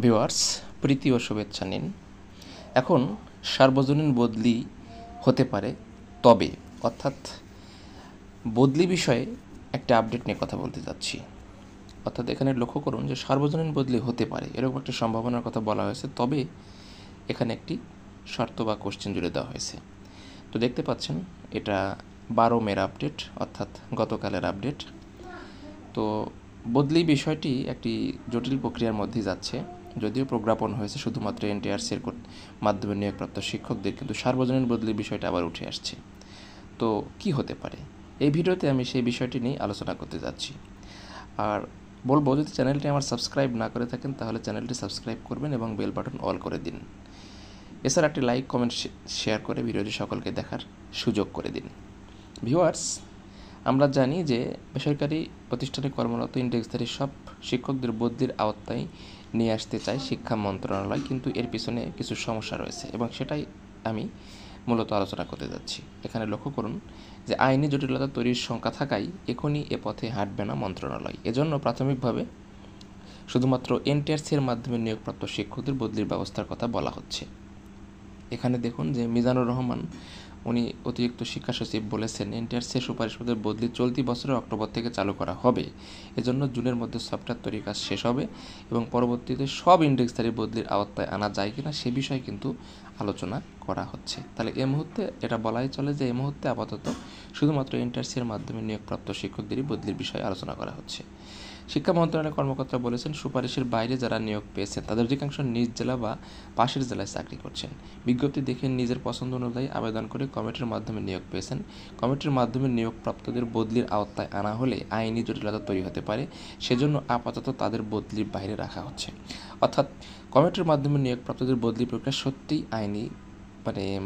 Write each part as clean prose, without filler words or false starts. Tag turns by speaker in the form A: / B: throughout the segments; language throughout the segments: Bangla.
A: ভিউয়ার্স, প্রীতি ও শুভেচ্ছা নিন। এখন সার্বজনীন বদলি হতে পারে, তবে অর্থাৎ বদলি বিষয়ে একটা আপডেট নিয়ে কথা বলতে যাচ্ছি। অর্থাৎ এখানে লক্ষ্য করুন যে সার্বজনীন বদলি হতে পারে এরকম একটা সম্ভাবনার কথা বলা হয়েছে, তবে এখানে একটি শর্ত বা কোশ্চেন জুড়ে দেওয়া হয়েছে। তো দেখতে পাচ্ছেন এটা 12 মের আপডেট, অর্থাৎ গতকালের আপডেট। তো বদলি বিষয়টি একটি জটিল প্রক্রিয়ার মধ্যে যাচ্ছে। যদিও প্রজ্ঞাপন হয়েছে শুধুমাত্র এনটিআরসির মাধ্যমে নিয়োগপ্রাপ্ত শিক্ষকদের, কিন্তু সার্বজনীন বদলির বিষয়টা আবার উঠে আসছে। তো কি হতে পারে, এই ভিডিওতে আমি সেই বিষয়টি নিয়ে আলোচনা করতে যাচ্ছি। আর বলবো, যদি চ্যানেলটি আমার সাবস্ক্রাইব না করে থাকেন তাহলে চ্যানেলটি সাবস্ক্রাইব করবেন এবং বেল বাটন অল করে দিন। এছাড়া একটি লাইক, কমেন্ট, শেয়ার করে ভিডিওটি সকলকে দেখার সুযোগ করে দিন। ভিউয়ার্স, আমরা জানি যে বেসরকারি প্রতিষ্ঠানে কর্মরত ইন্ডেক্সধারী সব শিক্ষকদের বদলির আওতায় নিয়ে আসতে চায় শিক্ষা মন্ত্রণালয়, কিন্তু এর পিছনে কিছু সমস্যা রয়েছে এবং সেটাই আমি মূলত আলোচনা করতে যাচ্ছি। এখানে লক্ষ্য করুন যে আইনি জটিলতা তৈরির শঙ্কা থাকায় এখনই এ পথে হাঁটবে না মন্ত্রণালয়। এজন্য প্রাথমিকভাবে শুধুমাত্র এনটিআরসির মাধ্যমে নিয়োগপ্রাপ্ত শিক্ষকদের বদলির ব্যবস্থার কথা বলা হচ্ছে। এখানে দেখুন যে মিজানুর রহমান, উনি অতিরিক্ত শিক্ষা সচিব, বলেছেন এনটিআরসি সুপারিশ পদের বদলি চলতি বছরের অক্টোবর থেকে চালু করা হবে। এজন্য জুনের মধ্যে সফটওয়্যার তৈরির কাজ শেষ হবে এবং পরবর্তীতে সব ইন্ডেক্সধারী বদলির আওতায় আনা যায় কিনা সে বিষয়ে কিন্তু আলোচনা করা হচ্ছে। তাহলে এই মুহূর্তে এটা বলাই চলে যে এই মুহূর্তে আপাতত শুধুমাত্র এনটিআরসির মাধ্যমে নিয়োগপ্রাপ্ত শিক্ষকদেরই বদলির বিষয়ে আলোচনা করা হচ্ছে। শিক্ষা মন্ত্রণালয়ের কর্মকর্তা বলেছেন, সুপারিশের বাইরে যারা নিয়োগ পেয়েছেন তাদের অধিকাংশ নিজ জেলা বা পাশের জেলায় চাকরি করছেন। বিজ্ঞপ্তি দেখে নিজের পছন্দ অনুযায়ী আবেদন করে কমিটির মাধ্যমে নিয়োগ পেয়েছেন। কমিটির মাধ্যমে নিয়োগপ্রাপ্তদের বদলির আওতায় আনা হলে আইনি জটিলতা তৈরি হতে পারে, সেজন্য আপাতত তাদের বদলির বাইরে রাখা হচ্ছে। অর্থাৎ কমিটির মাধ্যমে নিয়োগপ্রাপ্তদের বদলি প্রক্রিয়া সত্যিই আইনি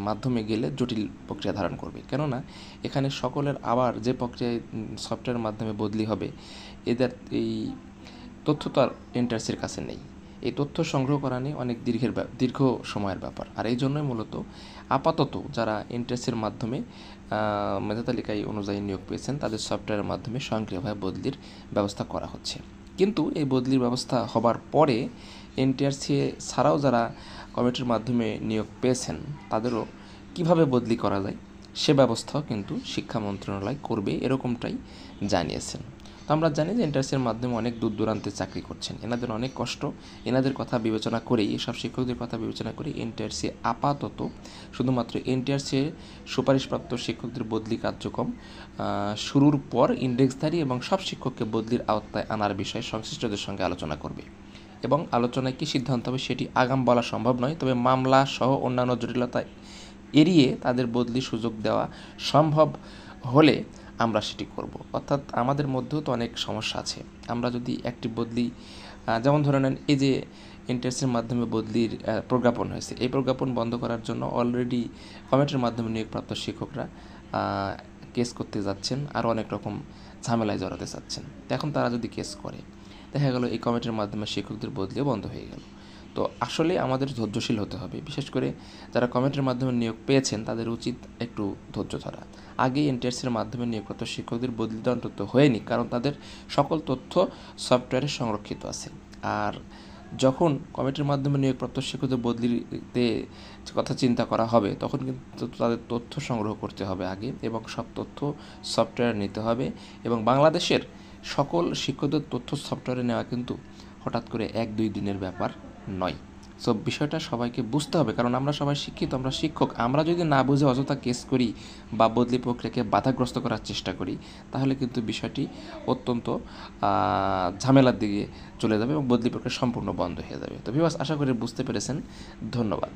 A: মাধ্যমে গেলে জটিল প্রক্রিয়া ধারণ করবে। কেননা এখানে সকলের আবার যে প্রক্রিয়ায় সফটওয়্যারের মাধ্যমে বদলি হবে, এদের এই তথ্য তো আর এনটিআরসির কাছে নেই। এই তথ্য সংগ্রহ করা নিয়ে অনেক দীর্ঘ সময়ের ব্যাপার। আর এই জন্যই মূলত আপাতত যারা এনটিআরসির মাধ্যমে মেধা তালিকায় অনুযায়ী নিয়োগ পেয়েছেন তাদের সফটওয়্যারের মাধ্যমে স্বয়ংক্রিয়ভাবে বদলির ব্যবস্থা করা হচ্ছে। কিন্তু এই বদলির ব্যবস্থা হবার পরে এনটিআরসি ছাড়াও যারা কমিটির মাধ্যমে নিয়োগ পেয়েছেন তাদেরও কিভাবে বদলি করা যায় সে ব্যবস্থাও কিন্তু শিক্ষা মন্ত্রণালয় করবে, এরকমটাই জানিয়েছেন। তো আমরা জানি যে এনটিআরসির মাধ্যমে অনেক দূর দূরান্তে চাকরি করছেন, এনাদের অনেক কষ্ট। এনাদের কথা বিবেচনা করেই, এসব শিক্ষকদের কথা বিবেচনা করে এনটিআরসি আপাতত শুধুমাত্র এনটিআরসি সুপারিশপ্রাপ্ত শিক্ষকদের বদলি কার্যক্রম শুরুর পর ইন্ডেক্সধারী এবং সব শিক্ষককে বদলির আওতায় আনার বিষয়ে সংশ্লিষ্টদের সঙ্গে আলোচনা করবে এবং আলোচনায় কী সিদ্ধান্ত হবে সেটি আগাম বলা সম্ভব নয়, তবে মামলা সহ অন্যান্য জটিলতা এড়িয়ে তাদের বদলি সুযোগ দেওয়া সম্ভব হলে আমরা সেটি করব। অর্থাৎ আমাদের মধ্যেও তো অনেক সমস্যা আছে। আমরা যদি একটি বদলি, যেমন ধরে নেন এই যে এনটিআরসির মাধ্যমে বদলির প্রজ্ঞাপন হয়েছে, এই প্রজ্ঞাপন বন্ধ করার জন্য অলরেডি কমিটির মাধ্যমে নিয়োগপ্রাপ্ত শিক্ষকরা কেস করতে যাচ্ছেন, আরও অনেক রকম ঝামেলায় জড়াতে চাচ্ছেন। এখন তারা যদি কেস করে, দেখা গেল এই কমিটির মাধ্যমে শিক্ষকদের বদলিও বন্ধ হয়ে গেল। তো আসলে আমাদের ধৈর্যশীল হতে হবে। বিশেষ করে যারা কমিটির মাধ্যমে নিয়োগ পেয়েছেন তাদের উচিত একটু ধৈর্য ধরা। আগেই এনটিআরসির মাধ্যমে নিয়োগপ্রাপ্ত শিক্ষকদের বদলিটা অন্তত হয়নি, কারণ তাদের সকল তথ্য সফটওয়্যারে সংরক্ষিত আছে। আর যখন কমিটির মাধ্যমে নিয়োগপ্রাপ্ত শিক্ষকদের বদলিতে কথা চিন্তা করা হবে তখন কিন্তু তাদের তথ্য সংগ্রহ করতে হবে আগে, এবং সব তথ্য সফটওয়্যারে নিতে হবে। এবং বাংলাদেশের সকল শিক্ষকদের তথ্য সফটওয়্যারে নেওয়া কিন্তু হঠাৎ করে 1-2 দিনের ব্যাপার নয়। সো বিষয়টা সবাইকে বুঝতে হবে, কারণ আমরা সবাই শিক্ষিত, আমরা শিক্ষক। আমরা যদি না বুঝে অযথা কেস করি বা বদলি প্রক্রিয়াকে বাধাগ্রস্ত করার চেষ্টা করি তাহলে কিন্তু বিষয়টি অত্যন্ত ঝামেলার দিকে চলে যাবে এবং বদলি প্রক্রিয়া সম্পূর্ণ বন্ধ হয়ে যাবে। তো ভিউয়ার্স, আশা করি বুঝতে পেরেছেন। ধন্যবাদ।